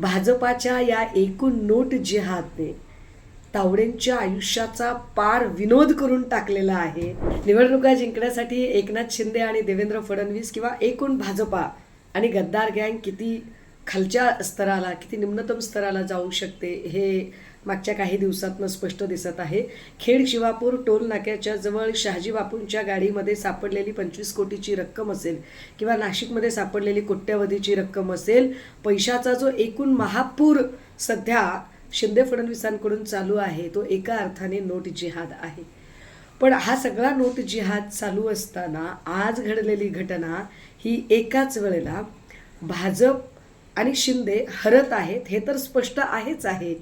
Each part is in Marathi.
भाजपाच्या या एकूण नोट जिहादने तावडेंच्या आयुष्याचा पार विनोद करून टाकलेला आहे। निवडणुका जिंकण्यासाठी एकनाथ शिंदे आणि देवेंद्र फडणवीस किंवा एकूण भाजपा आणि गद्दार गँग किती खालच्या स्तराला, किती निम्नतम स्तराला जाऊ शकते हे मागच्या काही दिवसातनं स्पष्ट दिसत आहे। खेड शिवापूर टोल नाक्याच्या जवळ शहाजी बापूंच्या गाडीमध्ये सापडलेली 25 कोटीची रक्कम असेल किंवा नाशिकमध्ये सापडलेली कोट्यवधीची रक्कम असेल, पैशाचा जो एकूण महापूर सध्या शिंदे फडणवीसांकडून चालू आहे तो एका अर्थाने नोट जिहाद आहे। पण हा सगळा नोट जिहाद चालू असताना आज घडलेली घटना ही एकाच वेळेला भाजप आणि शिंदे हरत आहेत हे तर स्पष्ट आहेच आहे,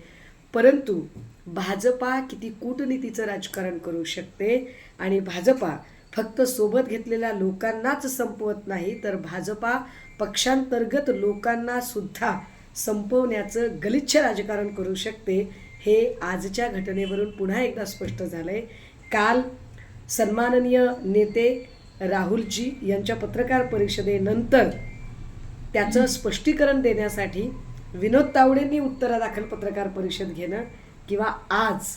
परंतु भाजपा किती कूटनीतीचं राजकारण करू शकते आणि भाजपा फक्त सोबत घेतलेल्या लोकांनाच संपवत नाही तर भाजपा पक्षांतर्गत लोकांना सुद्धा संपवण्याचं गलिच्छ राजकारण करू शकते हे आजच्या घटनेवरून पुन्हा एकदा स्पष्ट झालंय। काल सन्माननीय नेते राहुलजी यांच्या पत्रकार परिषदेनंतर त्याचं स्पष्टीकरण देण्यासाठी विनोद तावडेंनी उत्तरादाखल पत्रकार परिषद घेणं किंवा आज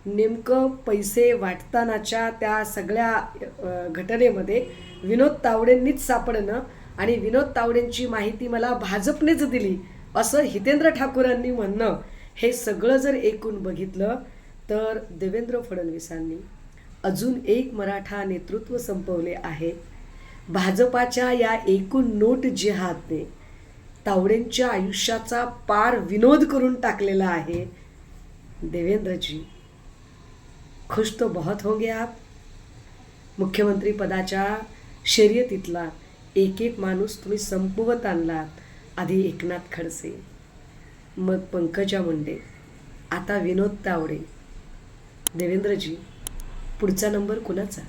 नेमकं पैसे वाटतानाच्या त्या सगळ्या घटनेमध्ये विनोद तावडेंनीच सापडणं आणि विनोद तावडेंची माहिती मला भाजपनेच दिली असं हितेंद्र ठाकूरांनी म्हणणं, हे सगळं जर एकूण बघितलं तर देवेंद्र फडणवीसांनी अजून एक मराठा नेतृत्व संपवले आहे। भाजपाच्या या एकूण नोट जिहादने तावडेंच्या आयुष्याचा पार विनोद करून टाकलेला आहे। देवेंद्र जी खुश तो बहुत होंगे आप। मुख्यमंत्री पदाच्या शर्यतीतला एक एक माणूस तुम्ही संपवत आणलात। आधी एकनाथ खडसे, मग पंकजा मुंडे, आता विनोद तावडे। देवेंद्रजी पुढचा नंबर कुणाचा?